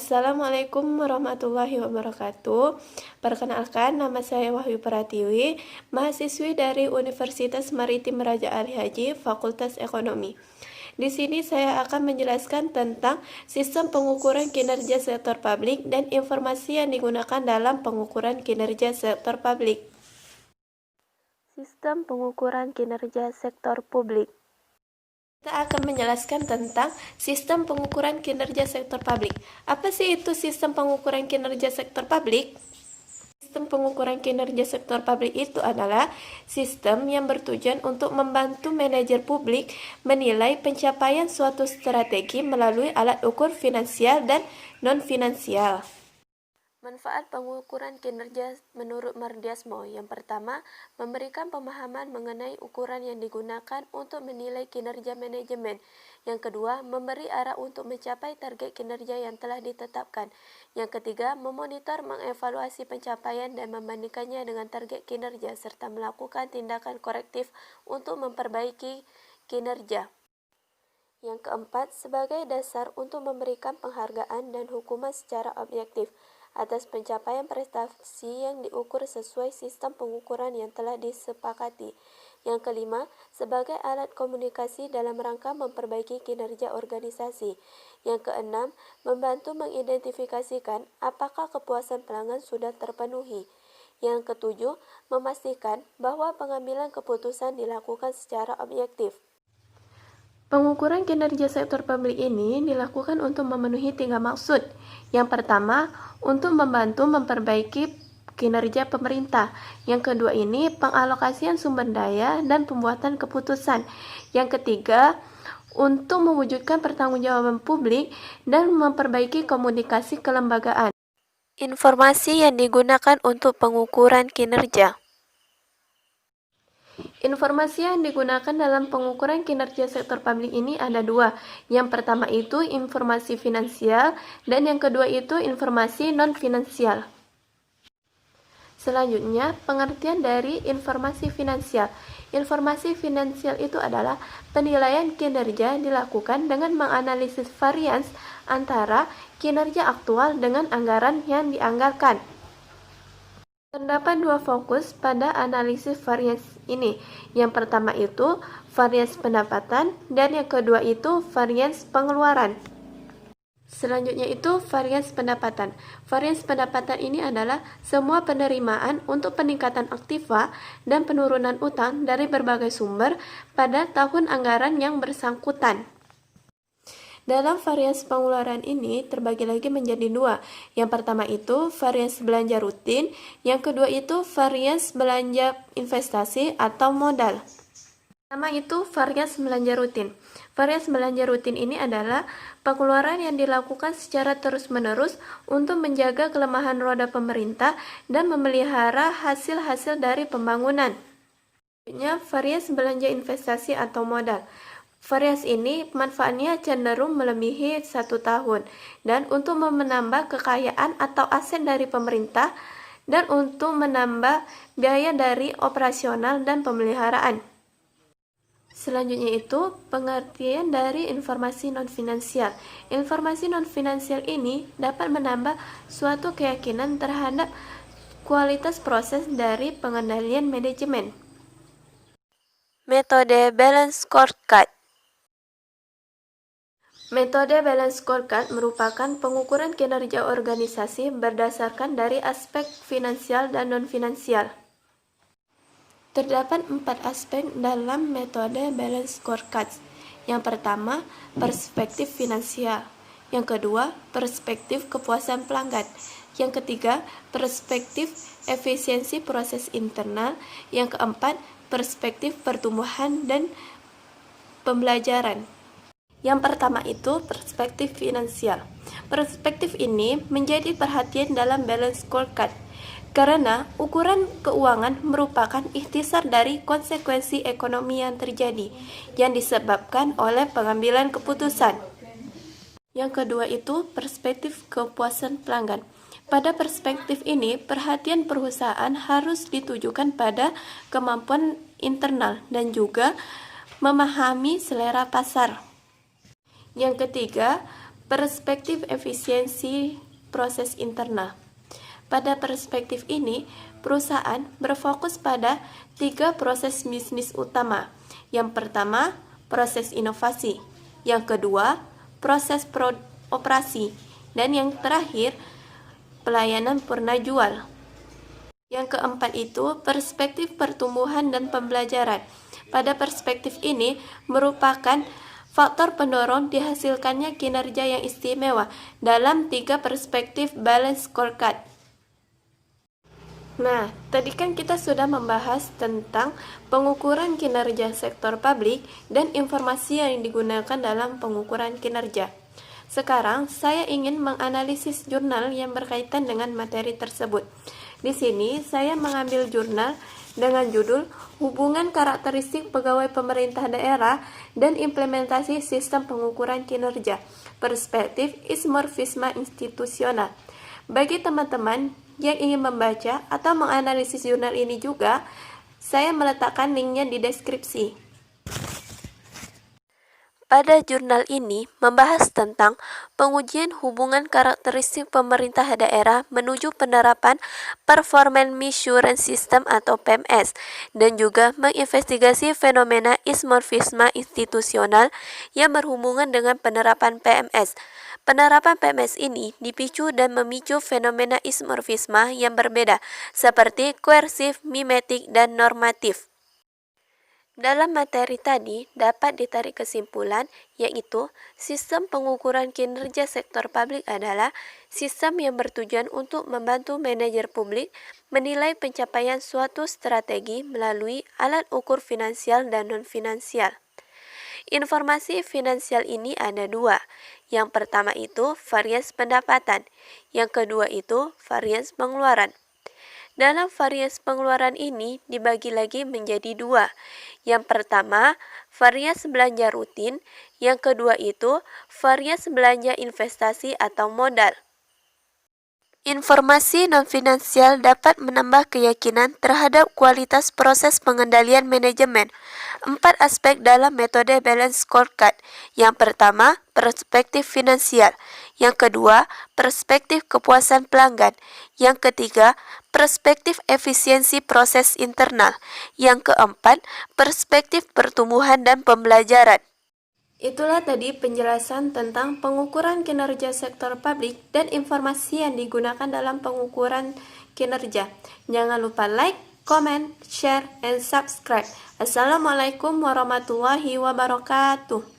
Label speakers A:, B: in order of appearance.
A: Assalamualaikum warahmatullahi wabarakatuh. Perkenalkan, nama saya Wahyu Pratiwi, mahasiswi dari Universitas Maritim Raja Ali Haji, Fakultas Ekonomi. Di sini saya akan menjelaskan tentang sistem pengukuran kinerja sektor publik dan informasi yang digunakan dalam pengukuran kinerja sektor publik. Sistem pengukuran kinerja sektor publik. Kita akan menjelaskan tentang sistem pengukuran kinerja sektor publik. Apa sih itu sistem pengukuran kinerja sektor publik? Sistem pengukuran kinerja sektor publik itu adalah sistem yang bertujuan untuk membantu manajer publik menilai pencapaian suatu strategi melalui alat ukur finansial dan non-finansial. Manfaat pengukuran kinerja menurut Mardiasmo. Yang pertama, memberikan pemahaman mengenai ukuran yang digunakan untuk menilai kinerja manajemen. Yang kedua, memberi arah untuk mencapai target kinerja yang telah ditetapkan. Yang ketiga, memonitor, mengevaluasi pencapaian dan membandingkannya dengan target kinerja serta melakukan tindakan korektif untuk memperbaiki kinerja. Yang keempat, sebagai dasar untuk memberikan penghargaan dan hukuman secara objektif atas pencapaian prestasi yang diukur sesuai sistem pengukuran yang telah disepakati. Yang kelima, sebagai alat komunikasi dalam rangka memperbaiki kinerja organisasi. Yang keenam, membantu mengidentifikasikan apakah kepuasan pelanggan sudah terpenuhi. Yang ketujuh, memastikan bahwa pengambilan keputusan dilakukan secara objektif. Pengukuran kinerja sektor publik ini dilakukan untuk memenuhi 3 maksud. Yang pertama, untuk membantu memperbaiki kinerja pemerintah. Yang kedua ini, pengalokasian sumber daya dan pembuatan keputusan. Yang ketiga, untuk mewujudkan pertanggungjawaban publik dan memperbaiki komunikasi kelembagaan. Informasi yang digunakan untuk pengukuran kinerja. Informasi yang digunakan dalam pengukuran kinerja sektor publik ini ada 2. Yang pertama itu informasi finansial dan yang kedua itu informasi non-finansial. Selanjutnya, pengertian dari informasi finansial. Informasi finansial itu adalah penilaian kinerja dilakukan dengan menganalisis varians antara kinerja aktual dengan anggaran yang dianggarkan. Terdapat 2 fokus pada analisis varians ini. Yang pertama itu varians pendapatan dan yang kedua itu varians pengeluaran. Selanjutnya itu varians pendapatan. Varians pendapatan ini adalah semua penerimaan untuk peningkatan aktiva dan penurunan utang dari berbagai sumber pada tahun anggaran yang bersangkutan. Dalam varians pengeluaran ini terbagi lagi menjadi 2. Yang pertama itu varians belanja rutin, yang kedua itu varians belanja investasi atau modal. Pertama itu varians belanja rutin. Varians belanja rutin ini adalah pengeluaran yang dilakukan secara terus-menerus untuk menjaga kelemahan roda pemerintah dan memelihara hasil-hasil dari pembangunan. Selanjutnya, varians belanja investasi atau modal. Varians ini manfaatnya cenderung melebihi 1 tahun dan untuk menambah kekayaan atau aset dari pemerintah dan untuk menambah biaya dari operasional dan pemeliharaan. Selanjutnya itu pengertian dari informasi non-finansial. Informasi non-finansial ini dapat menambah suatu keyakinan terhadap kualitas proses dari pengendalian manajemen. Metode balance scorecard. Metode balance scorecard merupakan pengukuran kinerja organisasi berdasarkan dari aspek finansial dan non-finansial. Terdapat 4 aspek dalam metode balance scorecard. Yang pertama, perspektif finansial. Yang kedua, perspektif kepuasan pelanggan. Yang ketiga, perspektif efisiensi proses internal. Yang keempat, perspektif pertumbuhan dan pembelajaran. Yang pertama itu perspektif finansial. Perspektif ini menjadi perhatian dalam balance scorecard karena ukuran keuangan merupakan ikhtisar dari konsekuensi ekonomi yang terjadi yang disebabkan oleh pengambilan keputusan. Yang kedua itu perspektif kepuasan pelanggan. Pada perspektif ini, perhatian perusahaan harus ditujukan pada kemampuan internal dan juga memahami selera pasar. Yang ketiga, perspektif efisiensi proses internal. Pada perspektif ini, perusahaan berfokus pada 3 proses bisnis utama. Yang pertama, proses inovasi. Yang kedua, proses operasi. Dan yang terakhir, pelayanan purna jual. Yang keempat itu perspektif pertumbuhan dan pembelajaran. Pada perspektif ini merupakan faktor pendorong dihasilkannya kinerja yang istimewa dalam 3 perspektif balance scorecard. Nah, tadi kan kita sudah membahas tentang pengukuran kinerja sektor publik dan informasi yang digunakan dalam pengukuran kinerja. Sekarang, saya ingin menganalisis jurnal yang berkaitan dengan materi tersebut. Di sini, saya mengambil jurnal dengan judul Hubungan Karakteristik Pegawai Pemerintah Daerah dan Implementasi Sistem Pengukuran Kinerja, Perspektif Ismorfisme Institusional. Bagi teman-teman yang ingin membaca atau menganalisis jurnal ini juga, saya meletakkan linknya di deskripsi. Pada jurnal ini membahas tentang pengujian hubungan karakteristik pemerintah daerah menuju penerapan Performance Measurement System atau PMS dan juga menginvestigasi fenomena ismorfisme institusional yang berhubungan dengan penerapan PMS. Penerapan PMS ini dipicu dan memicu fenomena ismorfisme yang berbeda seperti koersif, mimetik, dan normatif. Dalam materi tadi dapat ditarik kesimpulan, yaitu sistem pengukuran kinerja sektor publik adalah sistem yang bertujuan untuk membantu manajer publik menilai pencapaian suatu strategi melalui alat ukur finansial dan non-finansial. Informasi finansial ini ada 2. Yang pertama itu varians pendapatan, yang kedua itu varians pengeluaran. Dalam varians pengeluaran ini dibagi lagi menjadi 2. Yang pertama, varians belanja rutin. Yang kedua itu varians belanja investasi atau modal. Informasi non-finansial dapat menambah keyakinan terhadap kualitas proses pengendalian manajemen. 4 aspek dalam metode balance scorecard. Yang pertama, perspektif finansial. Yang kedua, perspektif kepuasan pelanggan. Yang ketiga, perspektif efisiensi proses internal. Yang keempat, perspektif pertumbuhan dan pembelajaran. Itulah tadi penjelasan tentang pengukuran kinerja sektor publik dan informasi yang digunakan dalam pengukuran kinerja. Jangan lupa like, comment, share, and subscribe. Assalamualaikum warahmatullahi wabarakatuh.